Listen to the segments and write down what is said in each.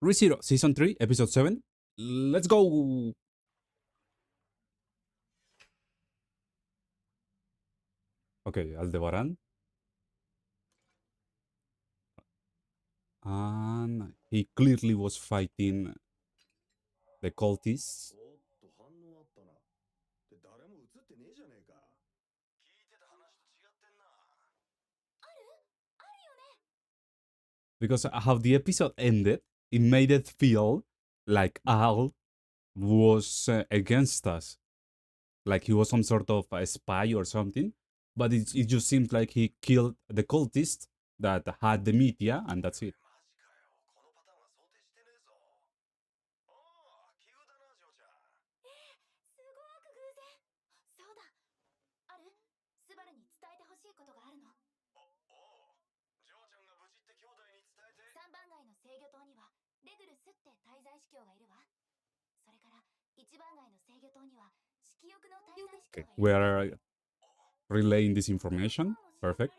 ReZero Season 3, Episode 7. Let's go! Okay, Aldebaran. And he clearly was fighting the cultists. Because how the episode ended, it made it feel like Al was against us. Like he was some sort of a spy or something. But it just seems like he killed the cultist that had the media, and that's it. Okay, we are relaying this information. Perfect.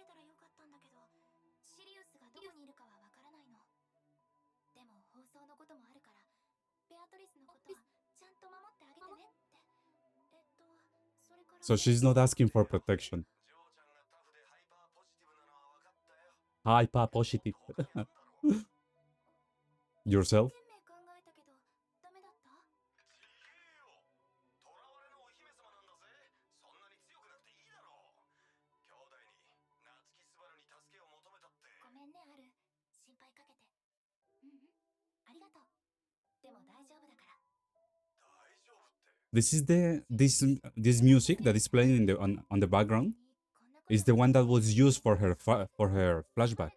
So she's not asking for protection. Hyper positive. Yourself? This is this music that is playing in the on the background is the one that was used for her flashback.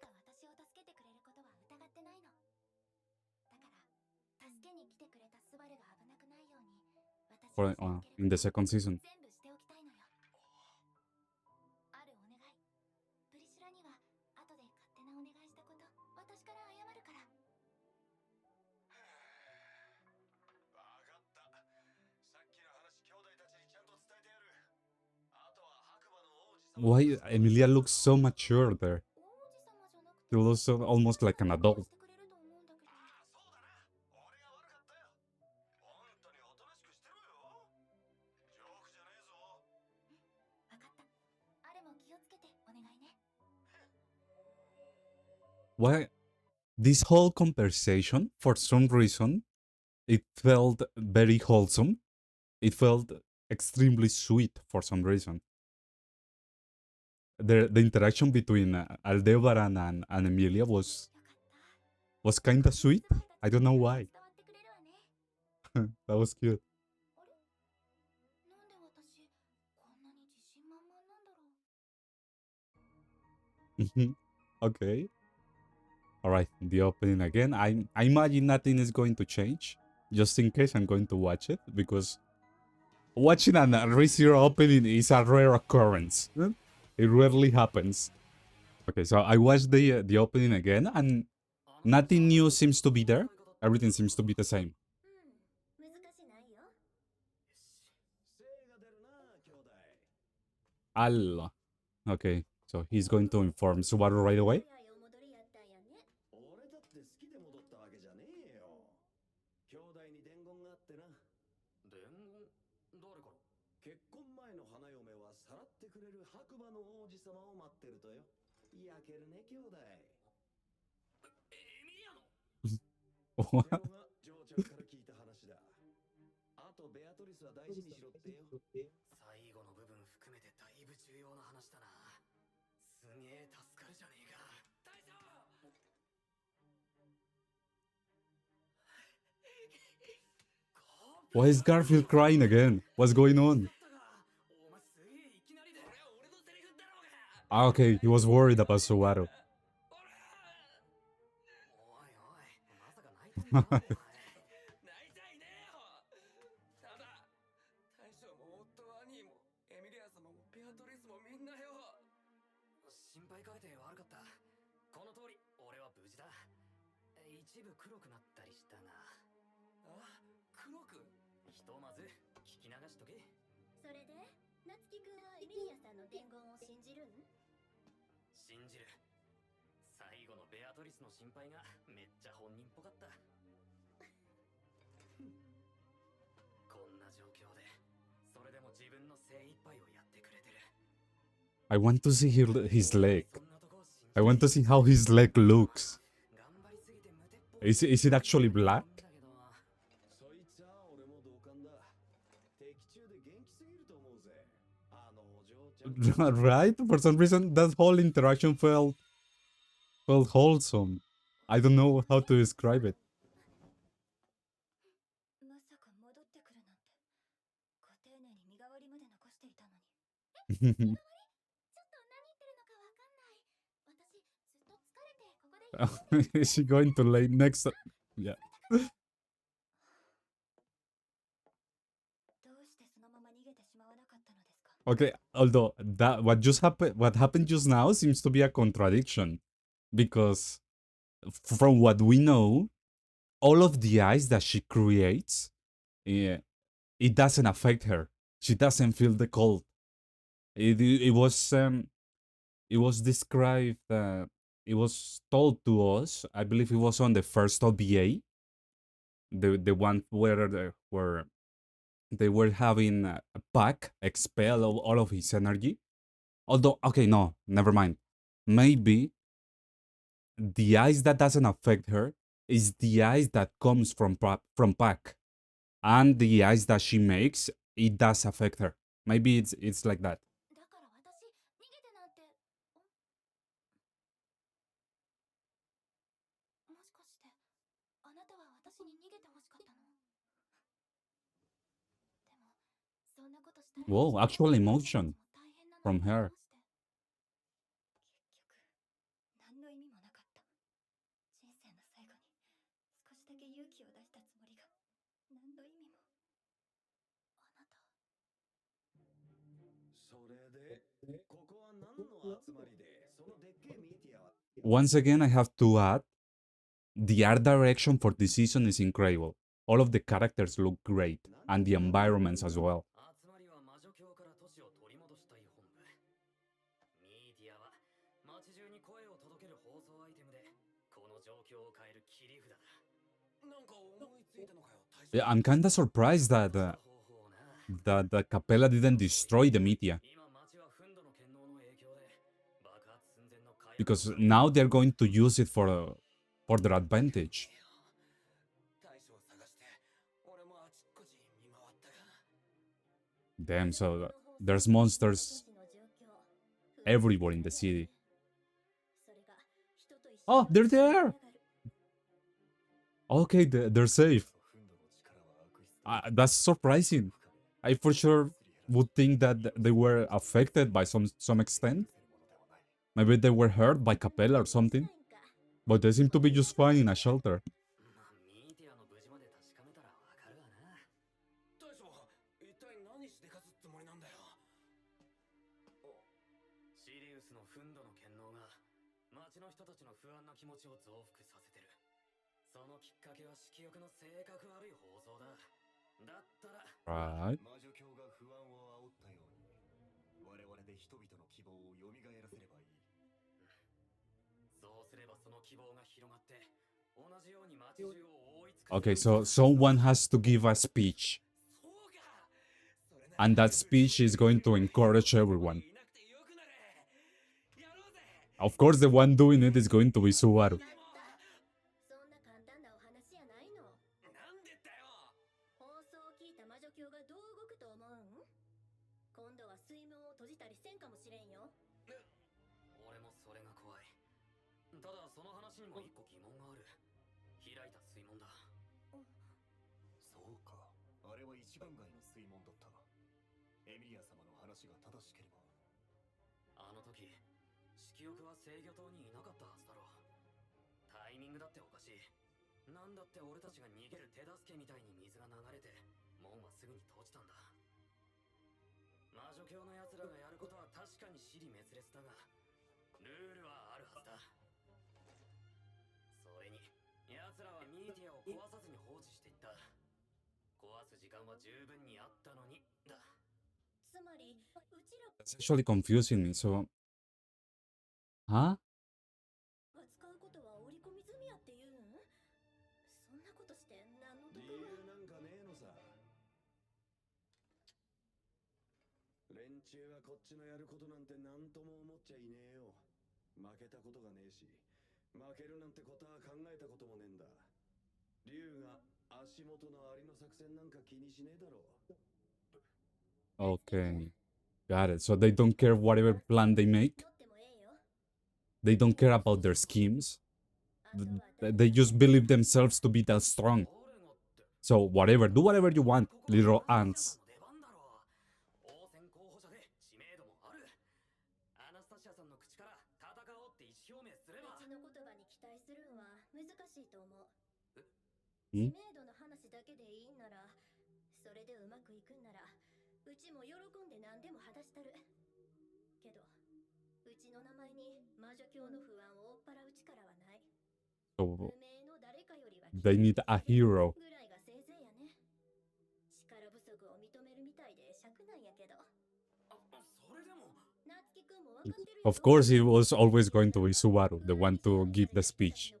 For in the second season. Why Emilia looks so mature there? She looks so, almost like an adult. Why this whole conversation, for some reason, it felt very wholesome. It felt extremely sweet for some reason. The interaction between Aldebaran and Emilia was kind of sweet. I don't know why. That was cute. Okay. All right, the opening again. I imagine nothing is going to change. Just in case I'm going to watch it, because watching a ReZero opening is a rare occurrence. It rarely happens. Okay, so I watched the opening again, and nothing new seems to be there. Everything seems to be the same. Allah. Okay, so he's going to inform Subaru right away. What? Why is Garfield crying again? What's going on? Ah, okay, he was worried about Subaru. I want to see his leg. I want to see how his leg looks. Is it actually black? Right? For some reason, that whole interaction felt wholesome. I don't know how to describe it. Is she going to lay next? Yeah. Okay, although that what happened just now seems to be a contradiction, because from what we know, all of the ice that she creates, it doesn't affect her. She doesn't feel the cold. It was described. It was told to us. I believe it was on the first OVA, the one where they were having Pac expel all of his energy. Although, okay, no, never mind. Maybe the ice that doesn't affect her is the ice that comes from Pac, and the ice that she makes, it does affect her. Maybe it's like that. Whoa, actual emotion from her. Once again, I have to add, the art direction for this season is incredible. All of the characters look great, and the environments as well. Yeah, I'm kinda surprised that the Capella didn't destroy the media. Because now they're going to use it for their advantage. Damn, so there's monsters everywhere in the city. Oh, they're there! Okay, they're safe. That's surprising. I for sure would think that they were affected by some extent. Maybe they were hurt by Capella or something. But they seem to be just fine in a shelter. Right. Okay, so someone has to give a speech. And that speech is going to encourage everyone. Of course, the one doing it is going to be Subaru. That's actually confusing me, so... Huh? Okay, got it. So they don't care whatever plan they make. They don't care about their schemes. They just believe themselves to be that strong. So whatever, do whatever you want, little ants. Hmm? So they need a hero. Of course, it was always going to be Subaru, the one to give the speech.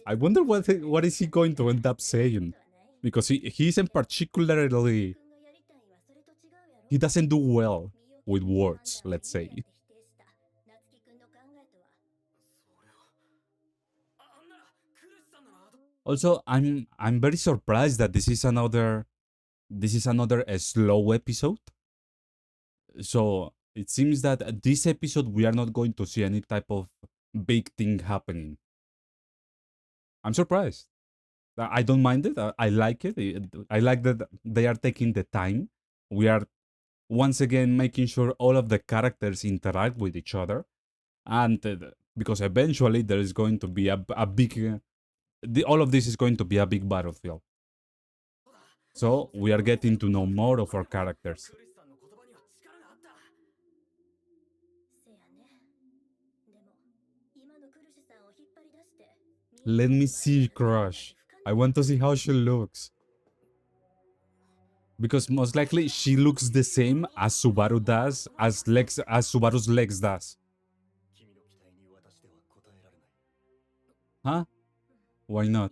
I wonder what is he going to end up saying, because he isn't particularly, he doesn't do well with words, let's say. Also, I'm very surprised that this is another slow episode. So it seems that this episode we are not going to see any type of big thing happening. I'm surprised. I don't mind it. I like it. I like that they are taking the time. We are once again making sure all of the characters interact with each other, and because eventually there is going to be a big. All of this is going to be a big battlefield. So we are getting to know more of our characters. Let me see Crush. I want to see how she looks. Because most likely she looks the same as Subaru does, as Subaru's legs does. Huh? Why not?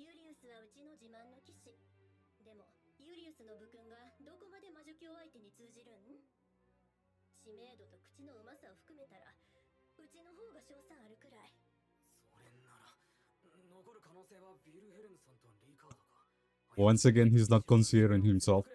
Once again, he's not considering himself.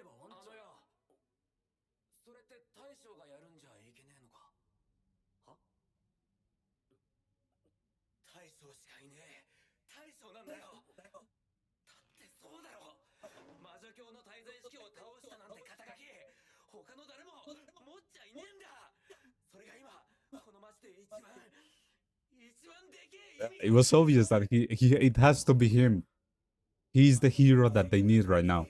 It was obvious that it has to be him. He's the hero that they need right now.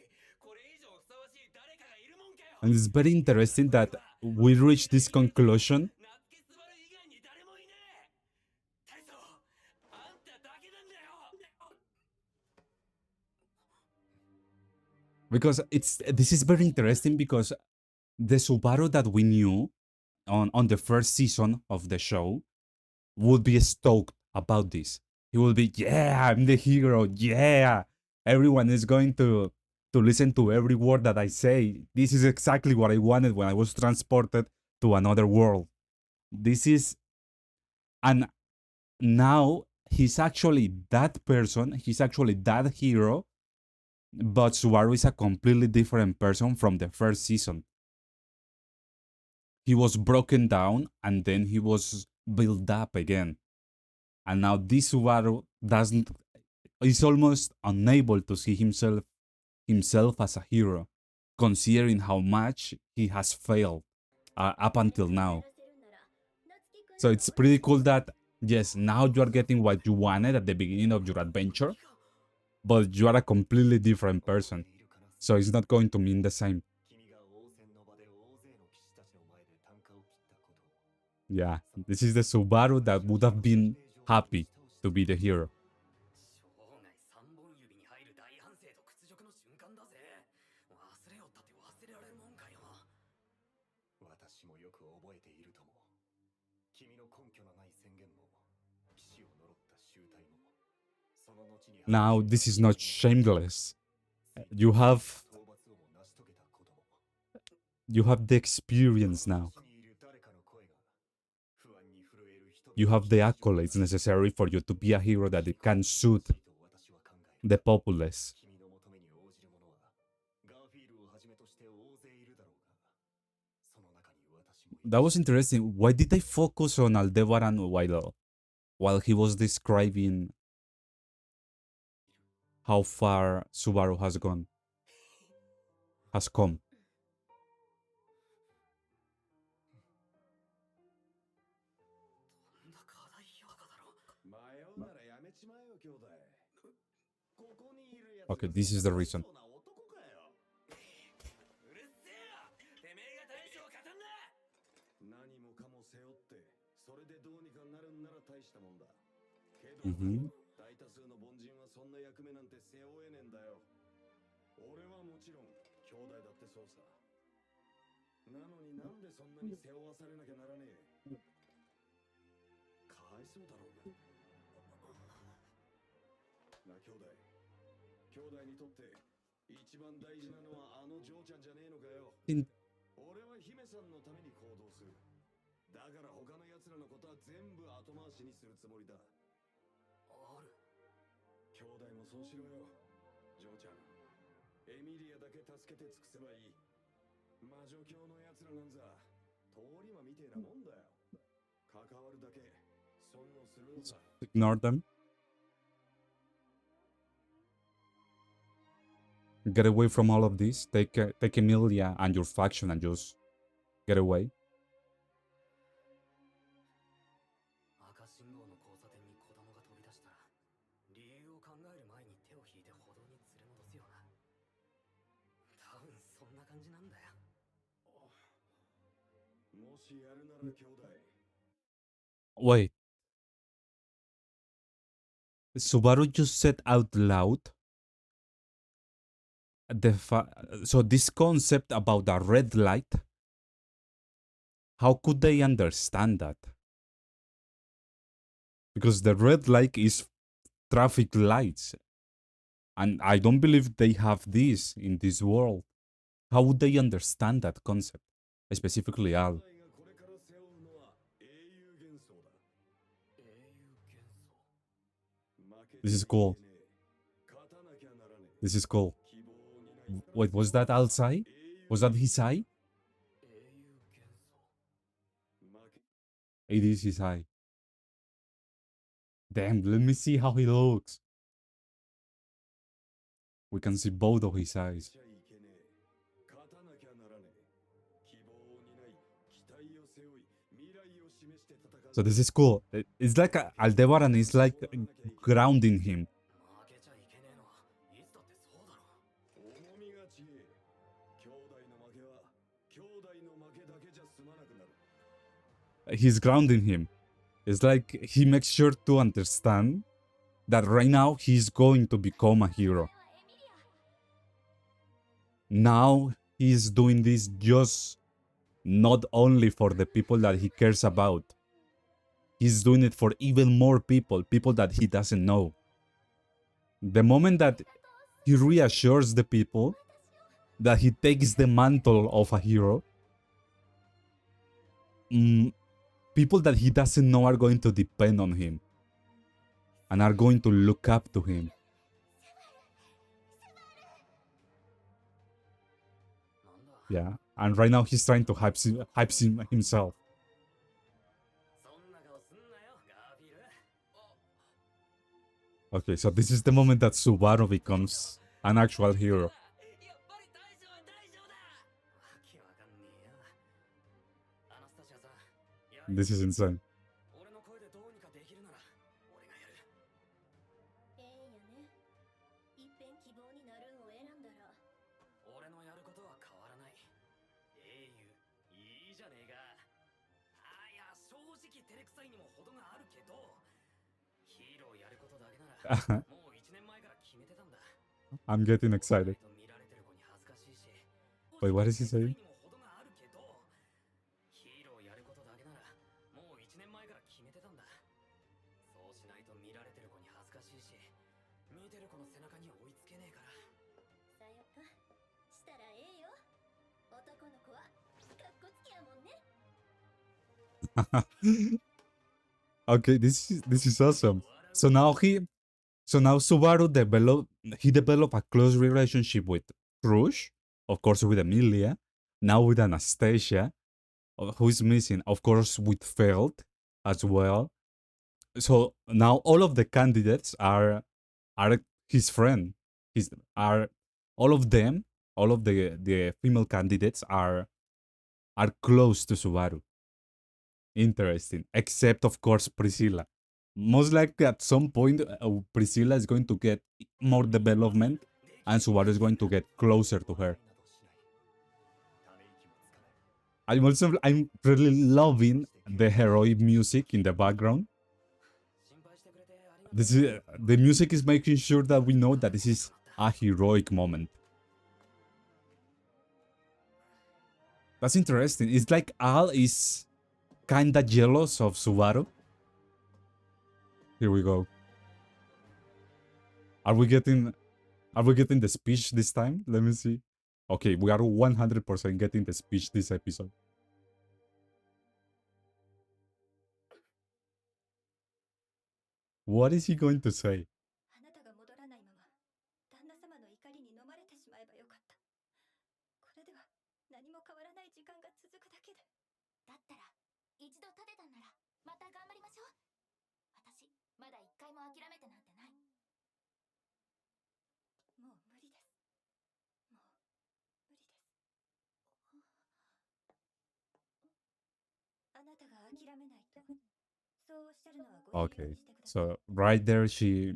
And it's very interesting that we reach this conclusion because this is very interesting because the Subaru that we knew on the first season of the show would be stoked about this. He will be, yeah, I'm the hero, yeah. Everyone is going to listen to every word that I say. This is exactly what I wanted when I was transported to another world. This is, and now he's actually that person, he's actually that hero, but Subaru is a completely different person from the first season. He was broken down and then he was built up again. And now this Subaru doesn't is almost unable to see himself as a hero, considering how much he has failed up until now. So it's pretty cool that yes, now you are getting what you wanted at the beginning of your adventure, but you are a completely different person. So it's not going to mean the same. Yeah, this is the Subaru that would have been happy to be the hero. Now, this is not shameless. You have the experience now. You have the accolades necessary for you to be a hero that it can suit the populace. That was interesting. Why did they focus on Aldebaran while he was describing how far Subaru has come? Okay, this is the reason. Mm-hmm. In- Ignore them. Get away from all of this. Take Emilia and your faction and just get away. Wait. Subaru just said out loud so this concept about the red light, how could they understand that? Because the red light is traffic lights, and I don't believe they have this in this world. How would they understand that concept? Specifically Al. This is cool. This is cool. Wait, was that Al's eye? Was that his eye? It is his eye. Damn, let me see how he looks. We can see both of his eyes. So this is cool. It's like Aldebaran is like grounding him. He's grounding him. It's like he makes sure to understand that right now he's going to become a hero. Now he's doing this just not only for the people that he cares about. He's doing it for even more people that he doesn't know. The moment that he reassures the people that he takes the mantle of a hero, people that he doesn't know are going to depend on him and are going to look up to him. Yeah, and right now he's trying to hype himself. Okay, so this is the moment that Subaru becomes an actual hero. This is insane. I'm getting excited. Wait, what is he saying? Okay, this is awesome. So now Subaru developed a close relationship with Rush, of course with Emilia, now with Anastasia, who is missing, of course with Feld as well. So now all of the candidates are his friend. His are all of them, all of the female candidates are close to Subaru. Interesting. Except of course Priscilla. Most likely at some point Priscilla is going to get more development and Subaru is going to get closer to her. I'm really loving the heroic music in the background. The music is making sure that we know that this is a heroic moment. That's interesting. It's like Al is kinda jealous of Subaru. Here we go. Are we getting the speech this time? Let me see. Okay, we are 100% getting the speech this episode. What is he going to say? Okay, so right there she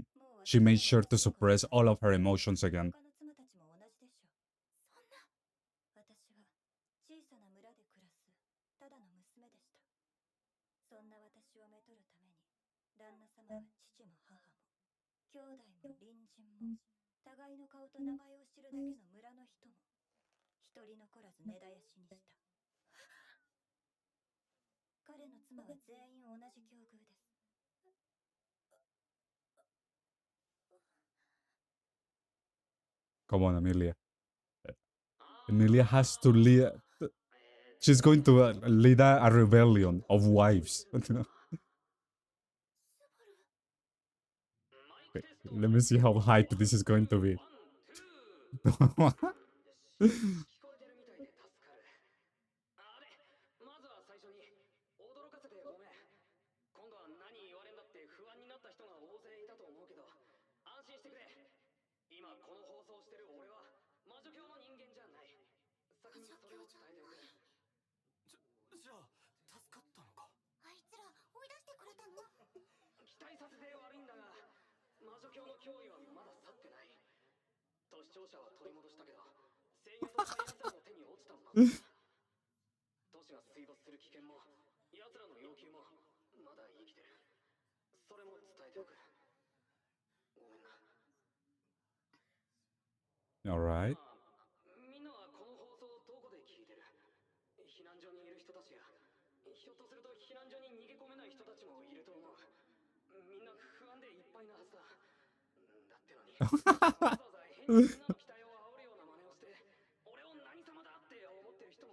made sure to suppress all of her emotions again. Come on, Emilia. Emilia has to lead. She's going to lead a rebellion of wives. Okay, let me see how hype this is going to be. All right.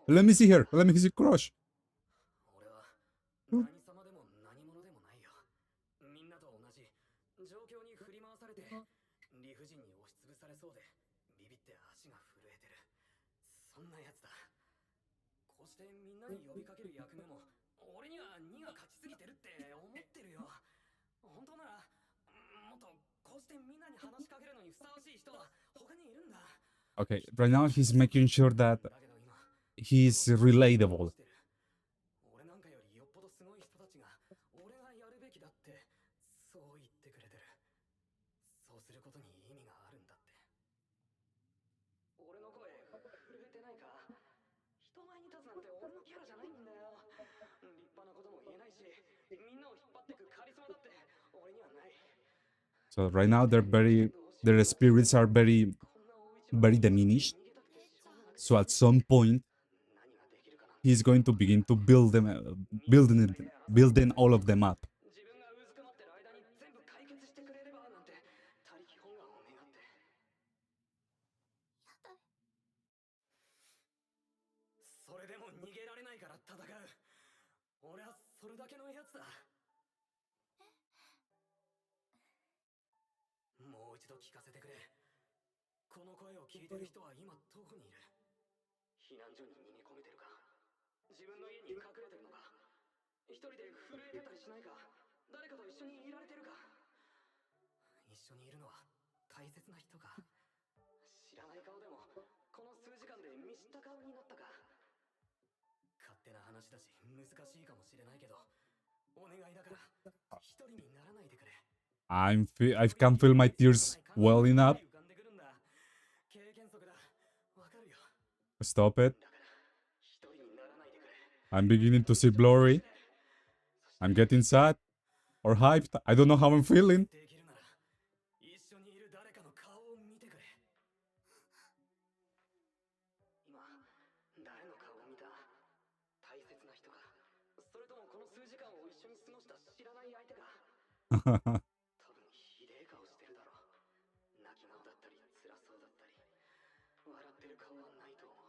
Let me see her. Let me see Crush. Okay, right now he's making sure that he's relatable. So right now their spirits are very diminished. So at some point he's going to begin to build them, building all of them up. それだけのやつだ。もう一度聞かせてくれ。この声を聞いてる人は今どこにいる？避難所に逃げ込めてるか？自分の家に隠れてるのか？一人で震えてたりしないか？誰かと一緒にいられてるか？一緒にいるのは大切な人か？知らない顔でもこの数時間で見知った顔になったか？勝手な話だし難しいかもしれないけど、お願いだから一人にならないでくれ。I can feel my tears welling up. Stop it. I'm beginning to see blurry. I'm getting sad or hyped. I don't know how I'm feeling.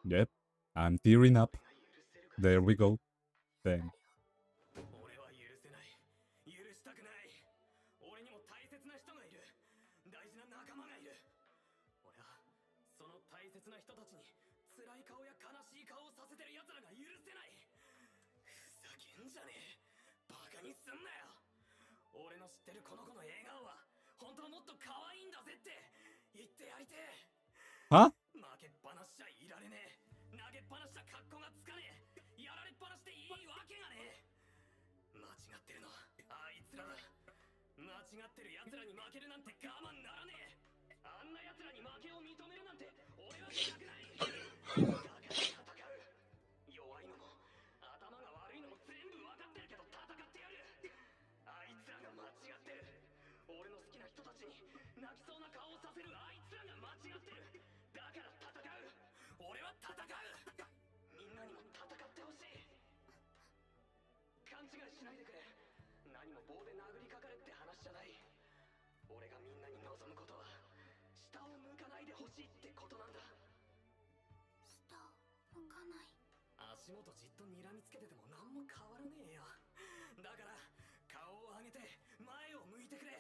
Yep, I'm tearing up. There we go. Then. 大切な人たちに辛い顔や悲しい顔をさせてる奴らが許せない。ふざけんじゃねえ。バカにすんなよ。俺の知ってるこの子の笑顔は本当はもっと可愛いんだぜって言ってやりてえ。は？負けっぱなしじゃいられねえ。投げっぱなしじゃ格好がつかねえ。やられっぱなしでいいわけがねえ。間違ってるのはあいつらだ。間違ってる奴らに負けるなんて我慢ならねえ。あんな奴らに負けを認めるなんて俺はしたくない。だから戦う。弱いのも頭が悪いのも全部分かってるけど戦ってやる。あいつらが間違ってる。俺の好きな人たちに泣きそうな顔をさせるあいつらが間違ってる。だから戦う。俺は戦う。みんなにも戦ってほしい。勘違いしないでくれ。何も棒で殴りかかれって話じゃない。俺がみんなに望むことは下を向かないでほしいってことなんだ。下を向かない。足元じっと睨みつけてても何も変わらねえよ。だから顔を上げて前を向いてくれ。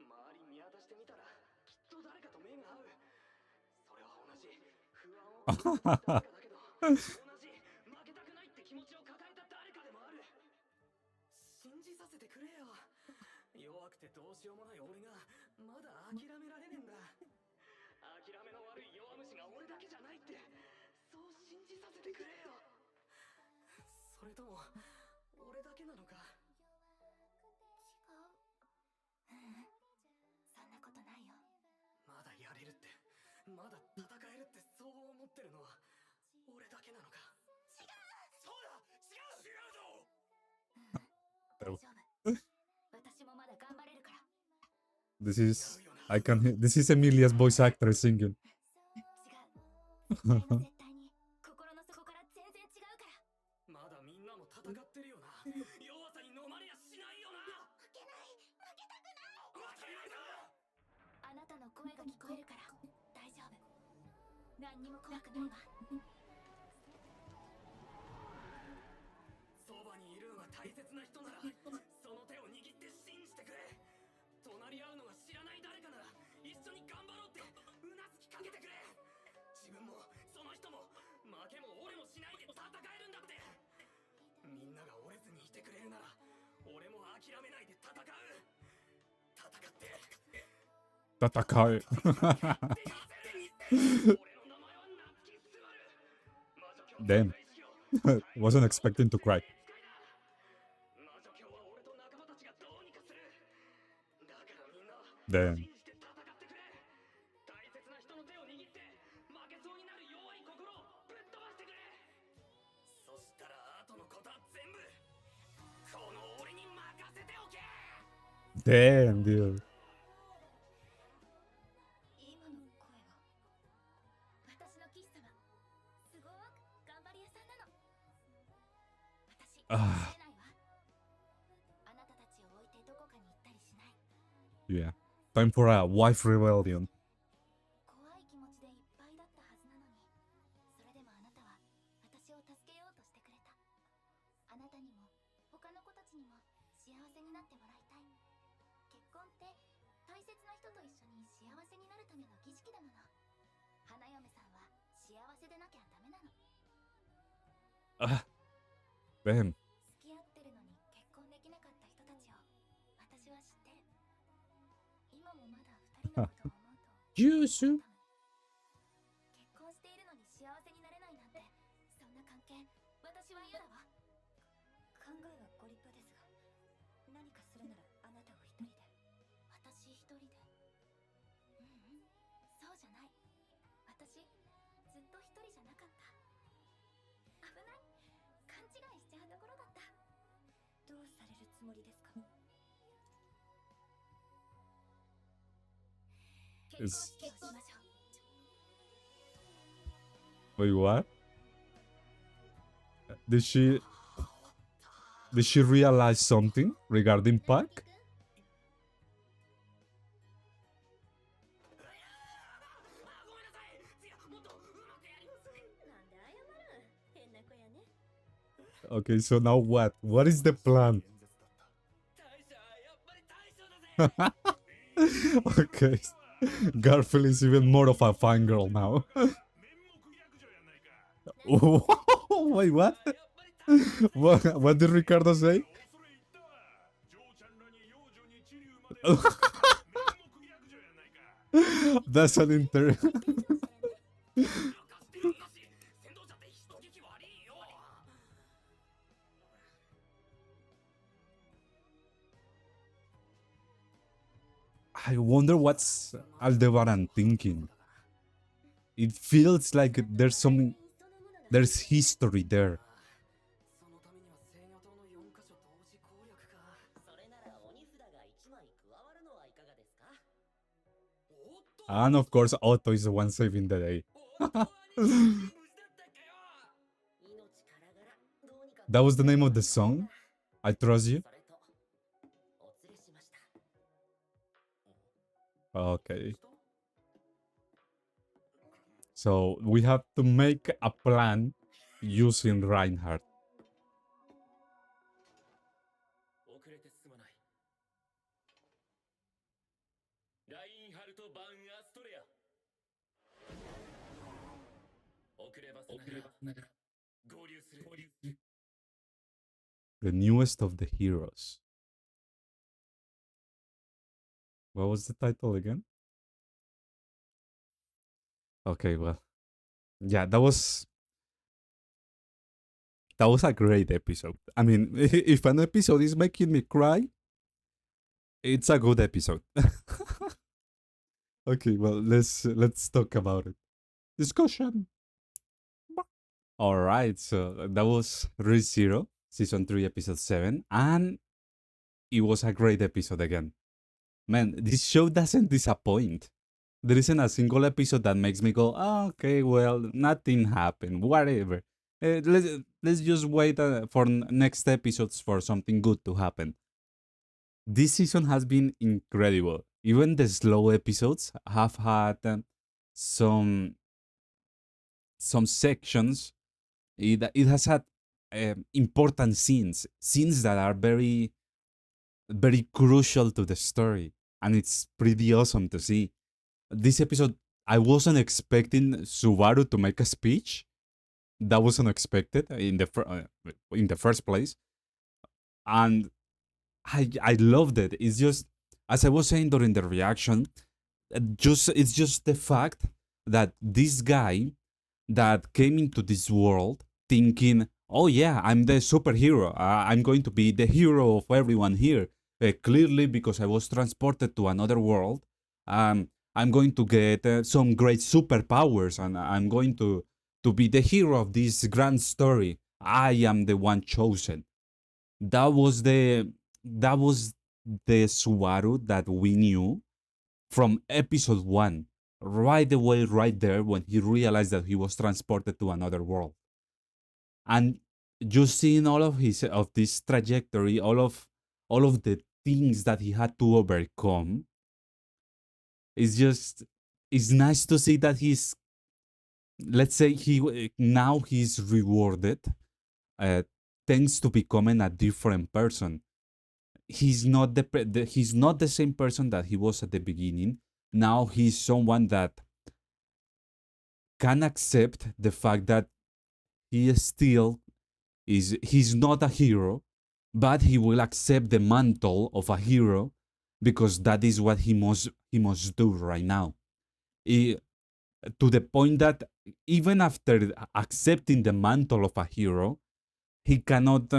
周り見渡してみたらきっと誰かと目が合う。それは同じ不安を抱えた誰かだけど同じ負けたくないって気持ちを抱えた誰かでもある。信じさせてくれよ。弱くてどうしようもない俺がまだ諦められねえんだ。諦めの悪い弱虫が俺だけじゃないってそう信じさせてくれよ。それとも俺だけなのか？違う。そんなことないよ。まだやれるってまだ戦えるってそう思ってるのは俺だけなのか？違う。そうだ。違うぞ。大丈夫。私もまだ頑張れるから。This is Emilia's voice actor singing. 違う。絶対に心の底から全然違うから。まだみんなも戦ってるよな。弱さに飲まれやしないよな。負けない。負けたくない。負けないぞ。あなたの声が聞こえるから大丈夫。何にも怖くないわ。そばにいるのが大切な人ならその手を握って信じてくれ。隣り合うのが知らない誰かなら一緒に頑張ろうってうなずきかけてくれ。自分もその人も負けも折れもしないで戦えるんだって。みんなが折れずにいてくれるなら俺も諦めないで戦う。戦って戦う。Damn. Wasn't expecting to cry. Damn. Damn, dude. 今の声は私の騎士様。すごく頑張り屋さんなの。私あ走れないわ。あなたたちを置いてどこかに行ったりしない。 Yeah. Time for a wife rebellion. 怖い気持ちでいっぱいだったはずなのに、それでもあなたは私を助けようとしてくれた。あなたにも他ちにも幸せになってもらいたい。結婚って大切な人と一緒に幸せになるための儀式だもの。花嫁さんは幸せでなきゃダメなの。 Damn. 付き合ってるのに結婚できなかった人たちを私は知ってる。今もまだ二人のことを思うとYusu. 結婚しているのに幸せになれないなんて、そんな関係私は嫌だわ。考えはご立派ですが、何かするならあなたを一人で。私一人で。ううん、そうじゃない。私ずっと一人じゃなかった。危ない、勘違いしちゃうところだった。どうされるつもりですか？結婚 Is 式をしましょう。 wait, what? Did she realize something regarding Pac? ごめんなさい。次はもっとうまくやります。なんで謝る？変な子やね。 Okay, so now what? What is the plan? 大将、やっぱり大将だぜ。 Okay. Garfield is even more of a fangirl now. Wait, what? やっぱり大将。 What did Ricardo say? That's an inter. 戦闘者って人聞き悪いよ。 I wonder what's Aldebaran thinking. It feels like there's history there. そのためには制御塔の4箇所同時攻略か。それなら鬼札が1枚加わるのはいかがですか？おっと。 And of course, Otto is the one saving the day. おっと、兄貴、無事だったかよ。命からがらどうにか。 That was the name of the song. I Trust You. それとお連れしました。 Okay. So we have to make a plan using Reinhardt. 遅れてすまない。ラインハルト・バン・アストレア。遅ればせながら合流する。 The newest of the heroes. What was the title again? Okay, well, yeah, that was a great episode. I mean, if an episode is making me cry, it's a good episode. Okay, well, let's talk about it. Discussion. All right, so that was ReZero, season 3, episode 7, and it was a great episode again. Man, this show doesn't disappoint. There isn't a single episode that makes me go, oh, okay, well, nothing happened, whatever. Let's just wait for next episodes for something good to happen. This season has been incredible. Even the slow episodes have had some sections. It has had important scenes that are very, very crucial to the story, and it's pretty awesome to see. This episode, I wasn't expecting Subaru to make a speech. That was unexpected in the first place, and I loved it. It's just, as I was saying during the reaction, it's just the fact that this guy that came into this world thinking, oh yeah, I'm the superhero. I'm going to be the hero of everyone here. Clearly, because I was transported to another world, I'm going to get some great superpowers, and I'm going to be the hero of this grand story. I am the one chosen. That was the Subaru that we knew from episode 1, right away, right there, when he realized that he was transported to another world. And just seeing all of this trajectory, all of the things that he had to overcome, it's nice to see that he's, let's say, he's rewarded thanks to becoming a different person. he's not he's not the same person that he was at the beginning. Now he's someone that can accept the fact that he still he's not a hero, but he will accept the mantle of a hero because that is what he must do right now. He- to the point that even after accepting the mantle of a hero, he cannot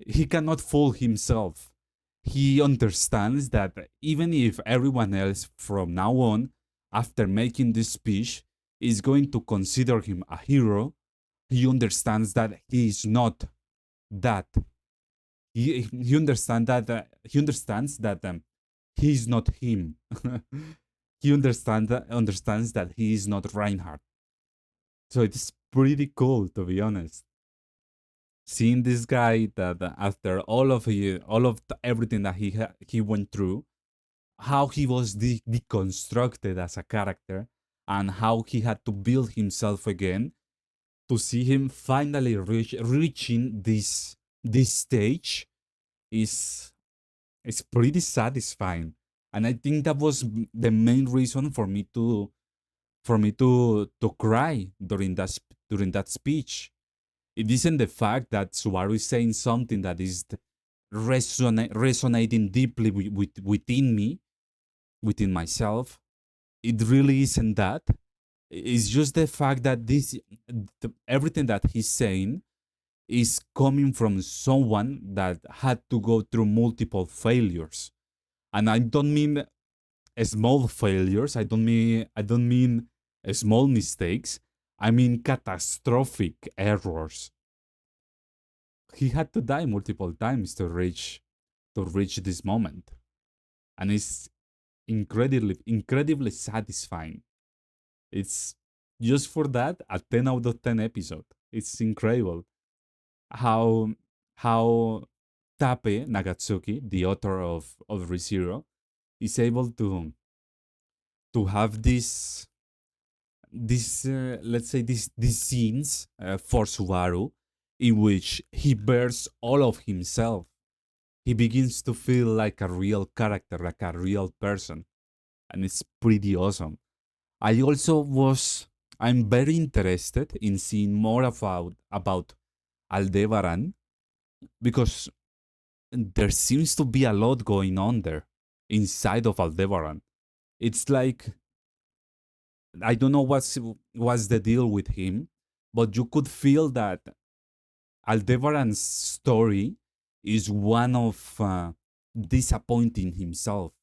he cannot fool himself. He understands that even if everyone else from now on, after making this speech, is going to consider him a hero, he understands that he is not that. He understands that he is not him. He understands that he is not Reinhardt. So it's pretty cool, to be honest. Seeing this guy that after all of everything that he went through, how he was deconstructed as a character, and how he had to build himself again, to see him finally reaching this stage is pretty satisfying. And I think that was the main reason for me to cry during that speech. It isn't the fact that Subaru is saying something that is resonating deeply within me, within myself. It really isn't that. It's just the fact that everything that he's saying is coming from someone that had to go through multiple failures. And I don't mean small failures. I don't mean small mistakes. I mean catastrophic errors. He had to die multiple times to reach this moment, and it's incredibly satisfying. It's just for that a 10 out of 10 episode. It's incredible how how Tape Nagatsuki, the author of ReZero, is able to have this let's say these scenes for Subaru, in which he bears all of himself. He begins to feel like a real character, like a real person, and it's pretty awesome. I also was I'm very interested in seeing more about Aldebaran, because there seems to be a lot going on there inside of Aldebaran. It's like I don't know what's the deal with him, but you could feel that Aldebaran's story is one of disappointing himself.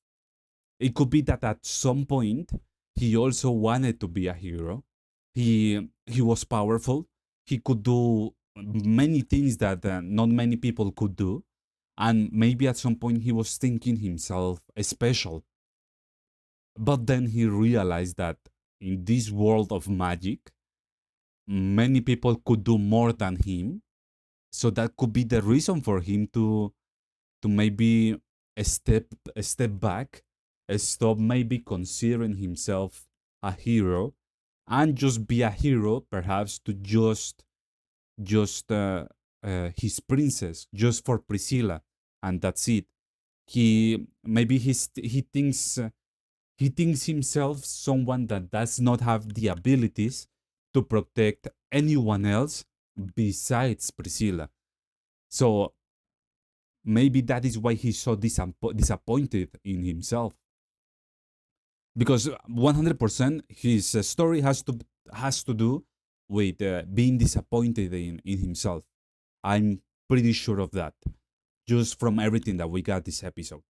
It could be that at some point he also wanted to be a hero. He was powerful. He could do many things that not many people could do, and maybe at some point he was thinking himself special. But then he realized that in this world of magic, many people could do more than him. So that could be the reason for him to maybe a step back, stop maybe considering himself a hero, and just be a hero, perhaps to just his princess, just for Priscilla, and that's it. He thinks himself someone that does not have the abilities to protect anyone else besides Priscilla. So maybe that is why he's so disappointed in himself, because 100% his story has to do with being disappointed in himself. I'm pretty sure of that, just from everything that we got this episode.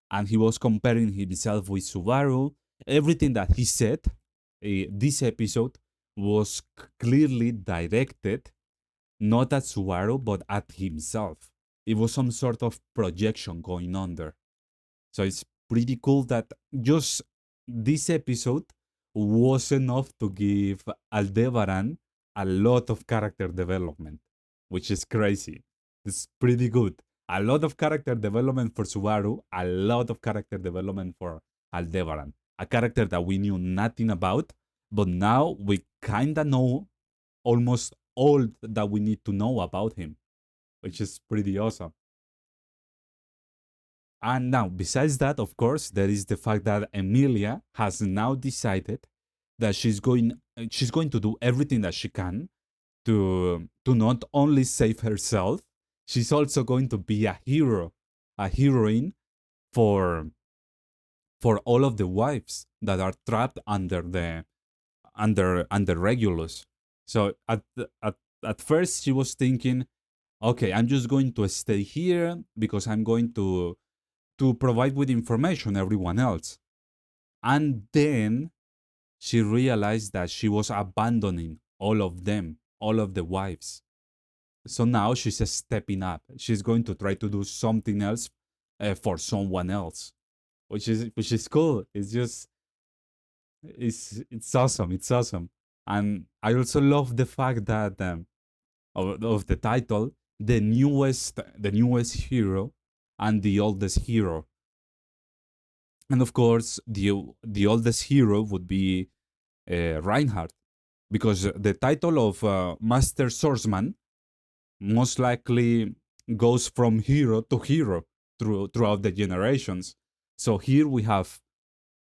And he was comparing himself with Subaru. Everything that he said this episode was clearly directed not at Subaru but at himself. It was some sort of projection going on there. So it's pretty cool that just this episode was enough to give Aldebaran a lot of character development, which is crazy. It's pretty good. A lot of character development for Subaru, a lot of character development for Aldebaran. A character that we knew nothing about, but now we kinda know almost all that we need to know about him, which is pretty awesome. And now, besides that, of course, there is the fact that Emilia has now decided that she's going to do everything that she can to not only save herself, she's also going to be a hero, a heroine for all of the wives that are trapped under Regulus. So at first she was thinking, okay, I'm just going to stay here because I'm going to provide with information everyone else. And then she realized that she was abandoning all of them, all of the wives. So now she's stepping up. She's going to try to do something else for someone else, which is cool. It's just it's awesome. It's awesome, and I also love the fact that of the title, the newest hero and the oldest hero. And of course, the oldest hero would be Reinhardt, because the title of Master Swordsman most likely goes from hero to hero throughout the generations. So here we have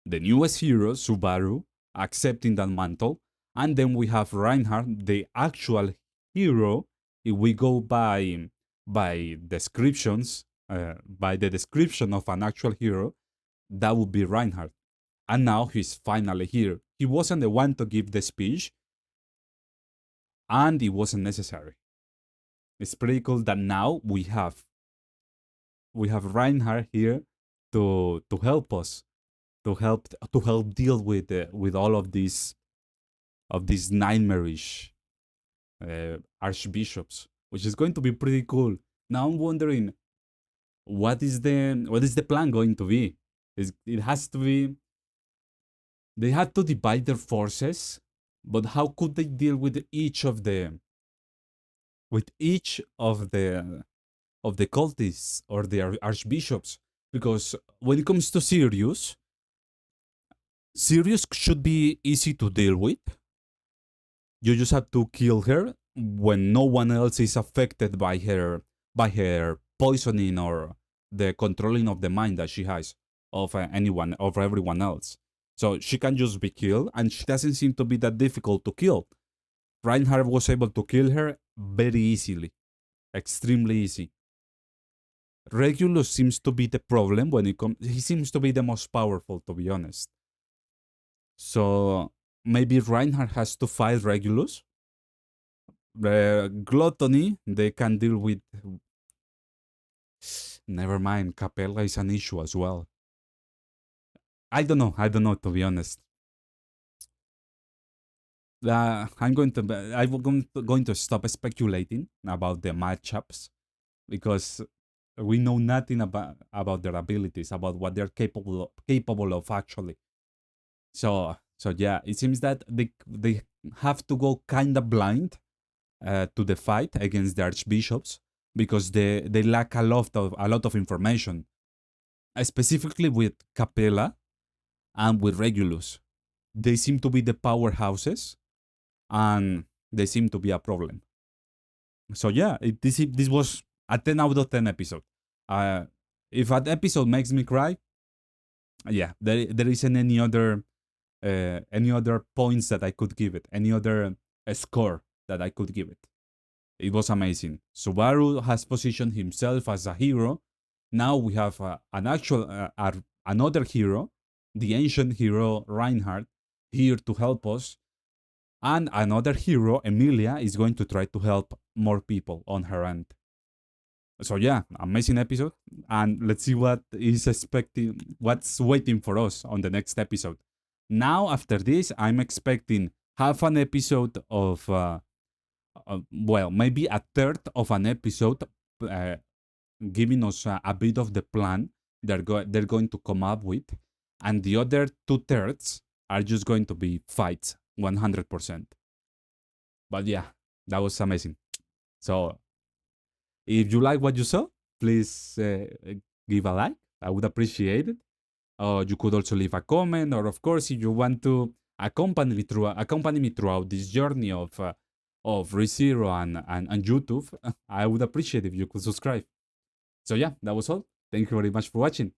the newest hero, Subaru, accepting that mantle, and then we have Reinhardt, the actual hero. If we go by descriptions, by the description of an actual hero, that would be Reinhardt. And now he's finally here. He wasn't the one to give the speech, and it wasn't necessary. It's pretty cool that now we have Reinhardt here to help us, to help deal with all of these nightmarish archbishops, which is going to be pretty cool. Now I'm wondering, what is the plan going to be? It has to be, they had to divide their forces, but how could they deal with each of the cultists or the archbishops? Because when it comes to Sirius should be easy to deal with. You just have to kill her when no one else is affected by her poisoning or the controlling of the mind that she has of everyone else. So she can just be killed, and she doesn't seem to be that difficult to kill. Reinhardt was able to kill her very easily, extremely easy. Regulus seems to be the problem when it comes. He seems to be the most powerful, to be honest. So maybe Reinhardt has to fight Regulus. Gluttony, they can deal with. Never mind, Capella is an issue as well. I don't know. I don't know, to be honest. I'm going to stop speculating about the matchups, because we know nothing about their abilities, about what they're capable of actually. So yeah, it seems that they have to go kind of blind to the fight against the archbishops, because they lack a lot of information, specifically with Capella and with Regulus. They seem to be the powerhouses, and they seem to be a problem. So yeah, this was a 10 out of 10 episode. If an episode makes me cry, yeah, there isn't any other points that I could give it, any other score that I could give it. It was amazing. Subaru has positioned himself as a hero. Now we have another hero, the ancient hero Reinhardt, here to help us. And another hero, Emilia, is going to try to help more people on her end. So yeah, amazing episode. And let's see what's waiting for us on the next episode. Now, after this, I'm expecting half an episode of, maybe a third of an episode, giving us a bit of the plan they're going to come up with, and the other 2/3 are just going to be fights, 100%. But yeah, that was amazing. So if you like what you saw, please give a like. I would appreciate it. You could also leave a comment, or of course, if you want to accompany me throughout this journey of ReZero and YouTube, I would appreciate if you could subscribe. So yeah, that was all. Thank you very much for watching.